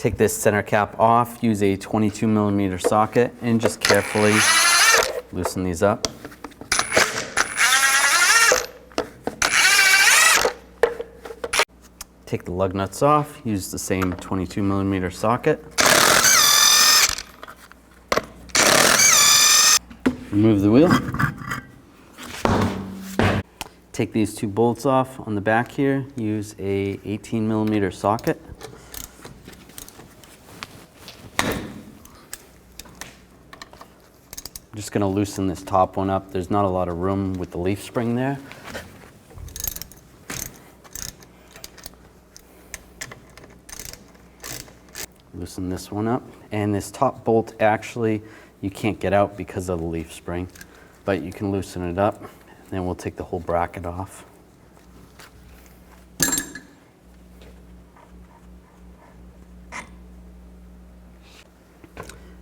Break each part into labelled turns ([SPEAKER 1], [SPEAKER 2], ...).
[SPEAKER 1] Take this center cap off, use a 22mm socket, and just carefully loosen these up. Take the lug nuts off, use the same 22mm socket. Remove the wheel. Take these two bolts off on the back here, use a 18mm socket. I'm just going to loosen this top one up. There's not a lot of room with the leaf spring there. Loosen this one up. And this top bolt, actually, you can't get out because of the leaf spring, but you can loosen it up, and then we'll take the whole bracket off.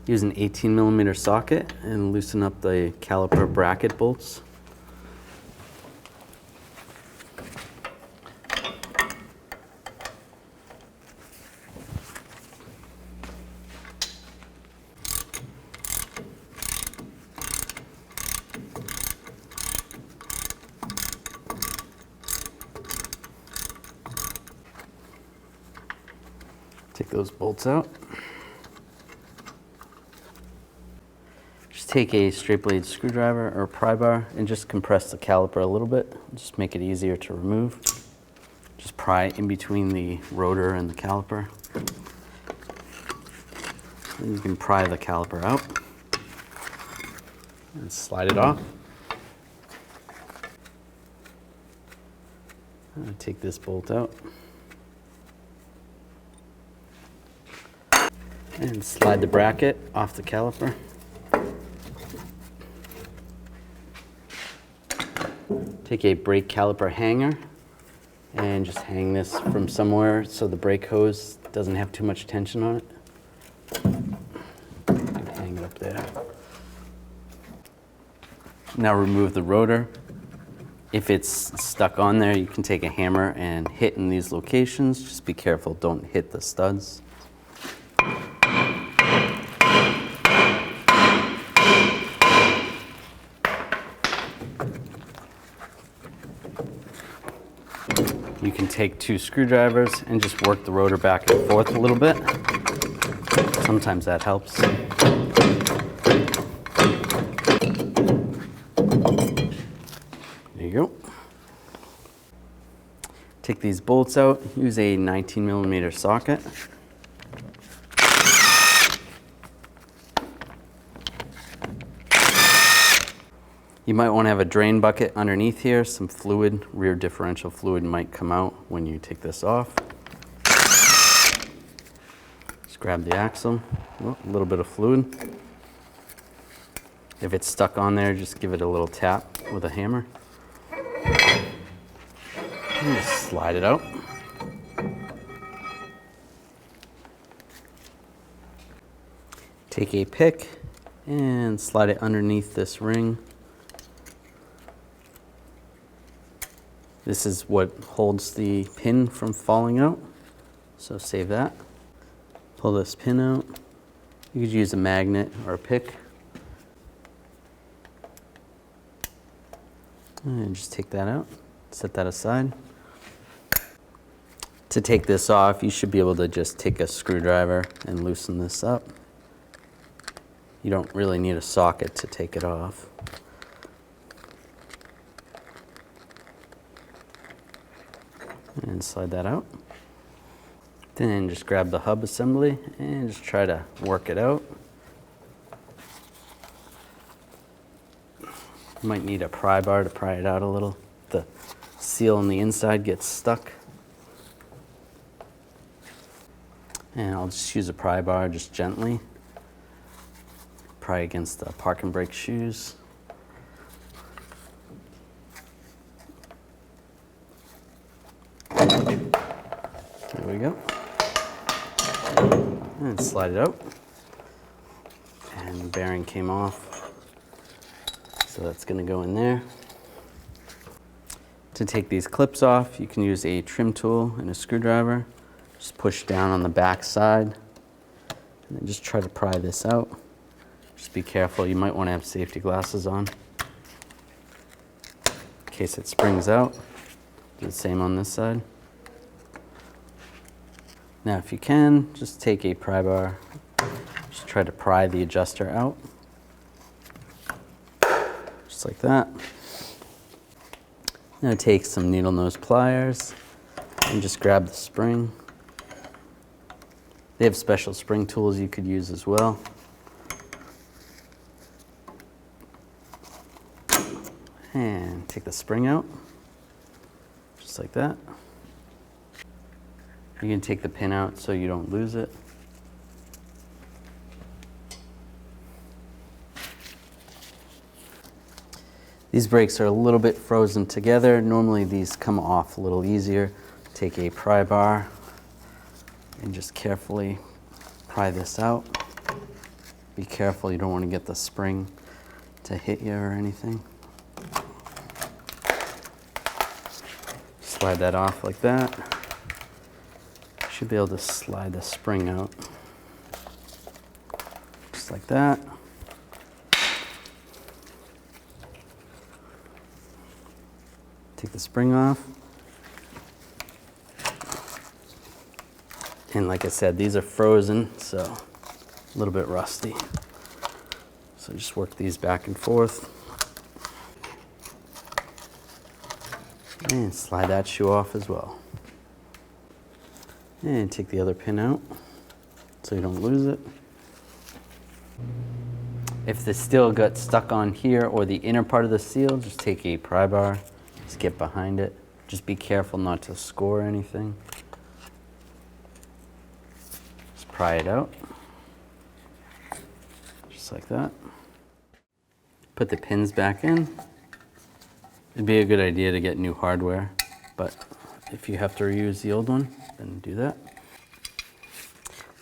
[SPEAKER 1] Use an 18mm socket and loosen up the caliper bracket bolts. Take those bolts out. Just take a straight blade screwdriver or pry bar and just compress the caliper a little bit. Just make it easier to remove. Just pry in between the rotor and the caliper. Then you can pry the caliper out and slide it off. Take this bolt out. And slide the bracket off the caliper. Take a brake caliper hanger and just hang this from somewhere so the brake hose doesn't have too much tension on it. Hang it up there. Now remove the rotor. If it's stuck on there, you can take a hammer and hit in these locations. Just be careful, don't hit the studs. You can take two screwdrivers and just work the rotor back and forth a little bit. Sometimes that helps. There you go. Take these bolts out, use a 19mm socket. You might want to have a drain bucket underneath here. Some fluid, rear differential fluid might come out when you take this off. Just grab the axle, a little bit of fluid. If it's stuck on there, just give it a little tap with a hammer. And just slide it out. Take a pick and slide it underneath this ring. This is what holds the pin from falling out, so save that. Pull this pin out. You could use a magnet or a pick. And just take that out, set that aside. To take this off, you should be able to just take a screwdriver and loosen this up. You don't really need a socket to take it off. And slide that out. Then just grab the hub assembly and just try to work it out. You might need a pry bar to pry it out a little. The seal on the inside gets stuck. And I'll just use a pry bar just gently. Pry against the parking brake shoes. There we go. And slide it out. And the bearing came off. So that's going to go in there. To take these clips off, you can use a trim tool and a screwdriver. Just push down on the back side And then just try to pry this out. Just be careful, you might want to have safety glasses on in case it springs out. Do the same on this side. Now if you can, just take a pry bar, just try to pry the adjuster out. Just like that. Now take some needle nose pliers and just grab the spring. They have special spring tools you could use as well. And take the spring out, just like that. You can take the pin out so you don't lose it. These brakes are a little bit frozen together. Normally these come off a little easier. Take a pry bar and just carefully pry this out. Be careful, you don't want to get the spring to hit you or anything. Slide that off like that. Should be able to slide the spring out. Just like that. Take the spring off. And like I said, these are frozen, so a little bit rusty. So just work these back and forth. And slide that shoe off as well. And take the other pin out so you don't lose it. If the seal got stuck on here or the inner part of the seal, just take a pry bar, just get behind it. Just be careful not to score anything. Just pry it out, just like that. Put the pins back in. It'd be a good idea to get new hardware, but if you have to reuse the old one, then do that.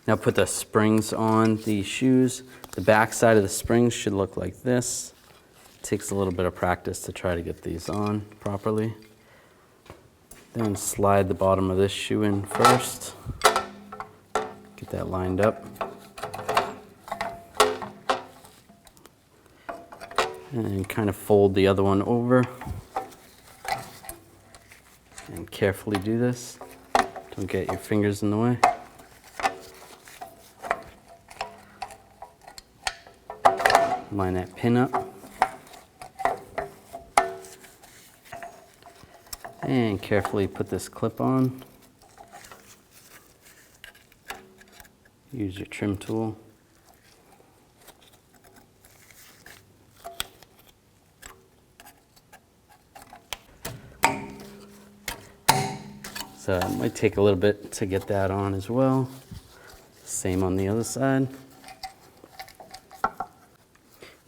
[SPEAKER 1] Now put the springs on the shoes. The back side of the springs should look like this. It takes a little bit of practice to try to get these on properly. Then slide the bottom of this shoe in first. Get that lined up. And kind of fold the other one over. And carefully do this. Don't get your fingers in the way. Line that pin up. And carefully put this clip on. Use your trim tool. So it might take a little bit to get that on as well. Same on the other side.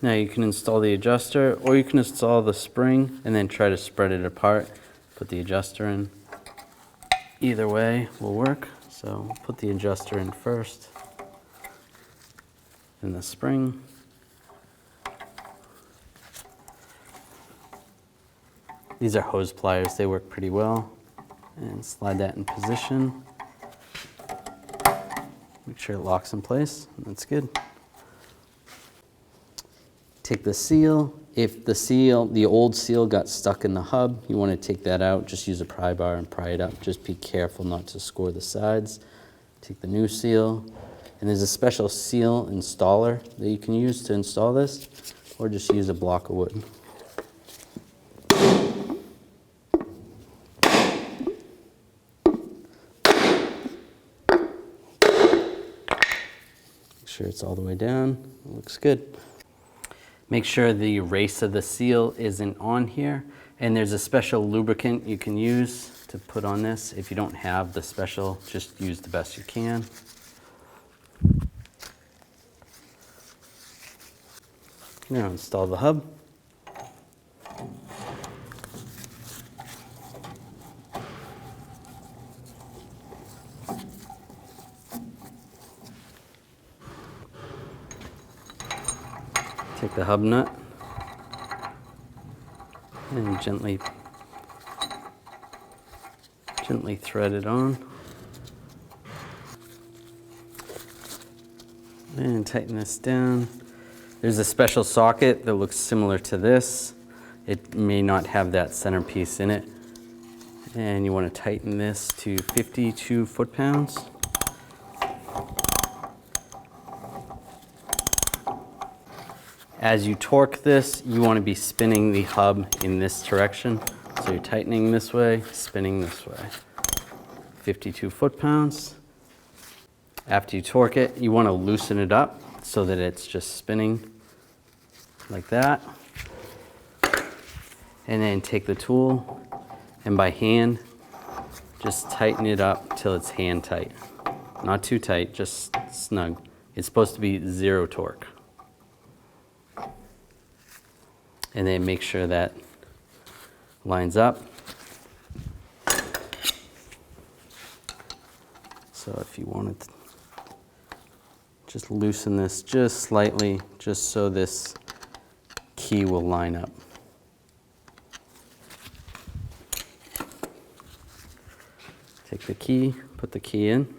[SPEAKER 1] Now you can install the adjuster, or you can install the spring and then try to spread it apart. Put the adjuster in. Either way will work. So put the adjuster in first, then the spring. These are hose pliers, they work pretty well. And slide that in position. Make sure it locks in place. That's good. Take the seal. If the old seal got stuck in the hub, you want to take that out. Just use a pry bar and pry it up. Just be careful not to score the sides. Take the new seal. And there's a special seal installer that you can use to install this, or just use a block of wood. Sure it's all the way down. It looks good. Make sure the race of the seal isn't on here, and there's a special lubricant you can use to put on this. If you don't have the special, just use the best you can. Now install the hub. Take the hub nut and gently thread it on. And tighten this down. There's a special socket that looks similar to this. It may not have that centerpiece in it. And you want to tighten this to 52 foot-pounds. As you torque this, you want to be spinning the hub in this direction. So you're tightening this way, spinning this way. 52 foot-pounds. After you torque it, you want to loosen it up so that it's just spinning like that. And then take the tool and by hand, just tighten it up till it's hand tight. Not too tight, just snug. It's supposed to be 0 torque. And then make sure that lines up. So if you wanted to just loosen this just slightly, just so this key will line up. Take the key, put the key in.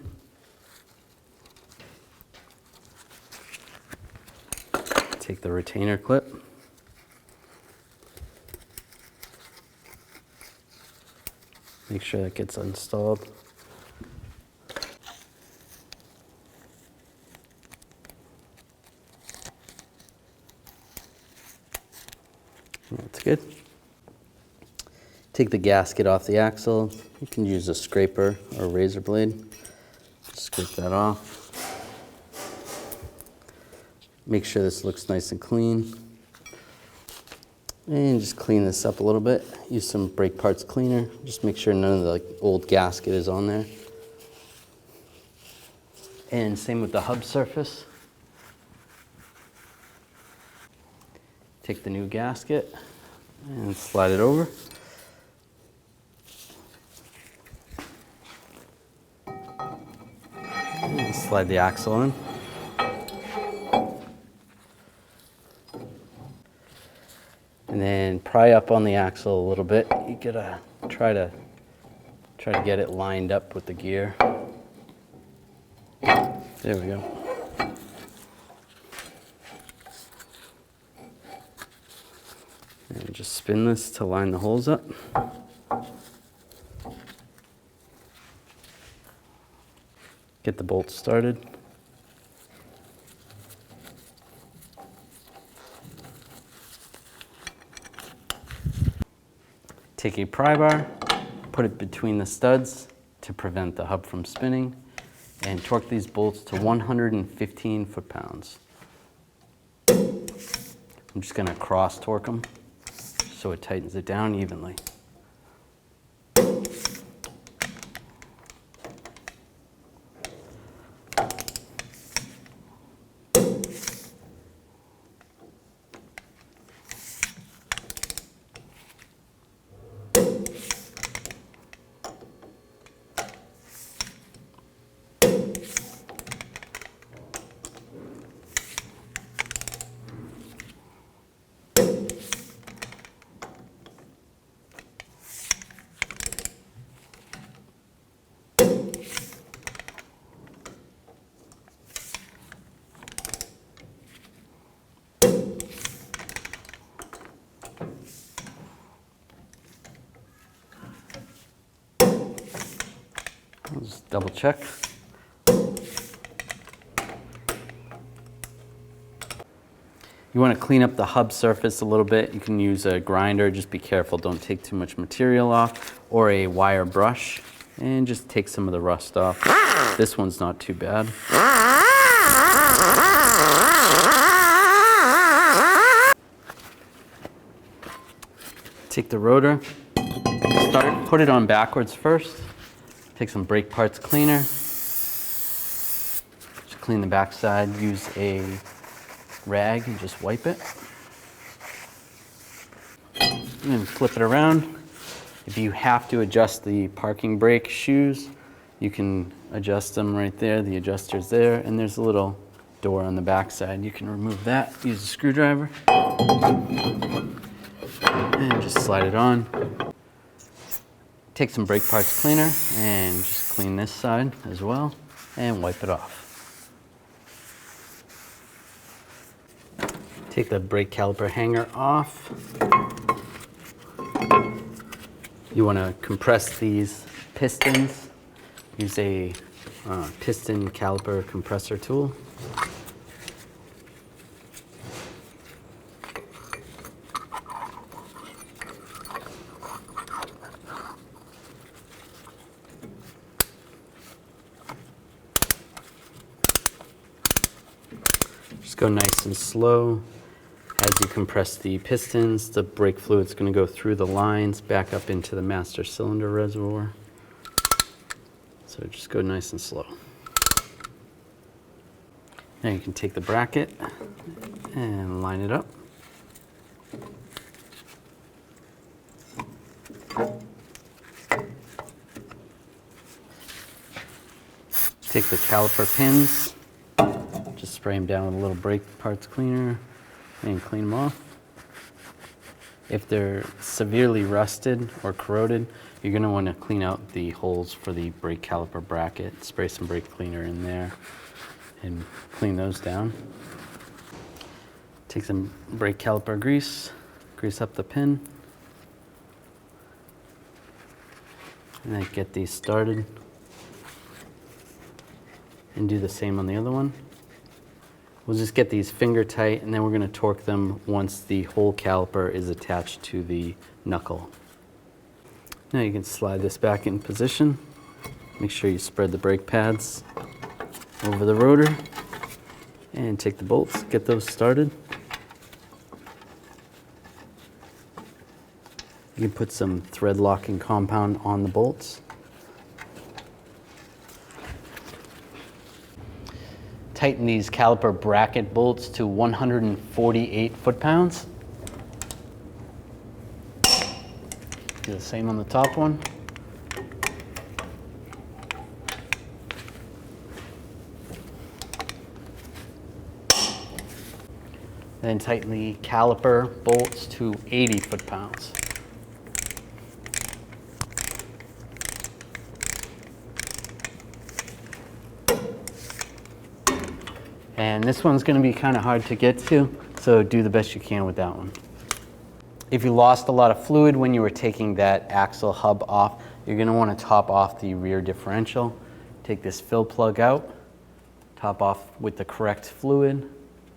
[SPEAKER 1] Take the retainer clip. Make sure that gets installed. That's good. Take the gasket off the axle. You can use a scraper or a razor blade. Just scrape that off. Make sure this looks nice and clean. And just clean this up a little bit. Use some brake parts cleaner. Just make sure none of the old gasket is on there. And same with the hub surface. Take the new gasket and slide it over. And slide the axle in. And then pry up on the axle a little bit. You gotta try to get it lined up with the gear. There we go. And just spin this to line the holes up. Get the bolts started. Take a pry bar, put it between the studs to prevent the hub from spinning, and torque these bolts to 115 foot-pounds. I'm just gonna cross torque them so it tightens it down evenly. I'll just double check. You want to clean up the hub surface a little bit. You can use a grinder, just be careful, don't take too much material off, or a wire brush, and just take some of the rust off. This one's not too bad. Take the rotor, put it on backwards first. Take some brake parts cleaner. Just clean the backside, use a rag and just wipe it. And then flip it around. If you have to adjust the parking brake shoes, you can adjust them right there. The adjuster's there, and there's a little door on the backside. You can remove that, use a screwdriver, and just slide it on. Take some brake parts cleaner and just clean this side as well and wipe it off. Take the brake caliper hanger off. You want to compress these pistons. Use a piston caliper compressor tool. Just go nice and slow. As you compress the pistons, the brake fluid's going to go through the lines back up into the master cylinder reservoir. So just go nice and slow. Now you can take the bracket and line it up. Take the caliper pins, just spray them down with a little brake parts cleaner and clean them off. If they're severely rusted or corroded, you're going to want to clean out the holes for the brake caliper bracket. Spray some brake cleaner in there and clean those down. Take some brake caliper grease, grease up the pin, and then get these started. And do the same on the other one. We'll just get these finger tight, and then we're going to torque them once the whole caliper is attached to the knuckle. Now you can slide this back in position. Make sure you spread the brake pads over the rotor and take the bolts, get those started. You can put some thread locking compound on the bolts. Tighten these caliper bracket bolts to 148 foot-pounds. Do the same on the top one. Then tighten the caliper bolts to 80 foot-pounds. And this one's going to be kind of hard to get to, so do the best you can with that one. If you lost a lot of fluid when you were taking that axle hub off, you're going to want to top off the rear differential. Take this fill plug out, top off with the correct fluid,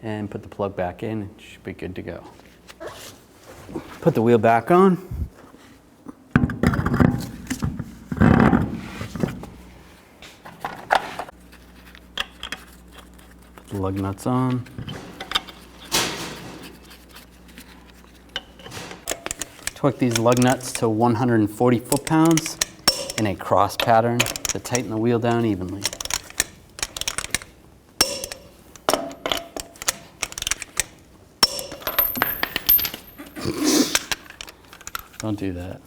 [SPEAKER 1] and put the plug back in. It should be good to go. Put the wheel back on. Put the lug nuts on. Torque these lug nuts to 140 foot-pounds in a cross pattern to tighten the wheel down evenly. Don't do that.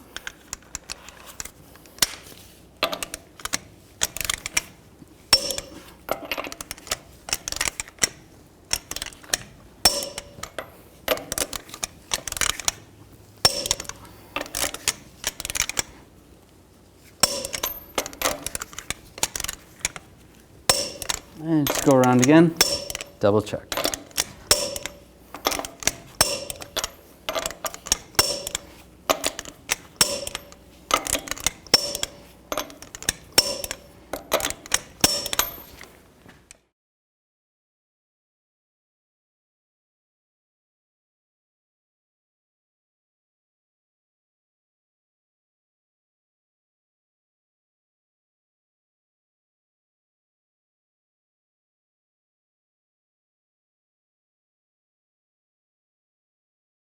[SPEAKER 1] And just go around again, double check.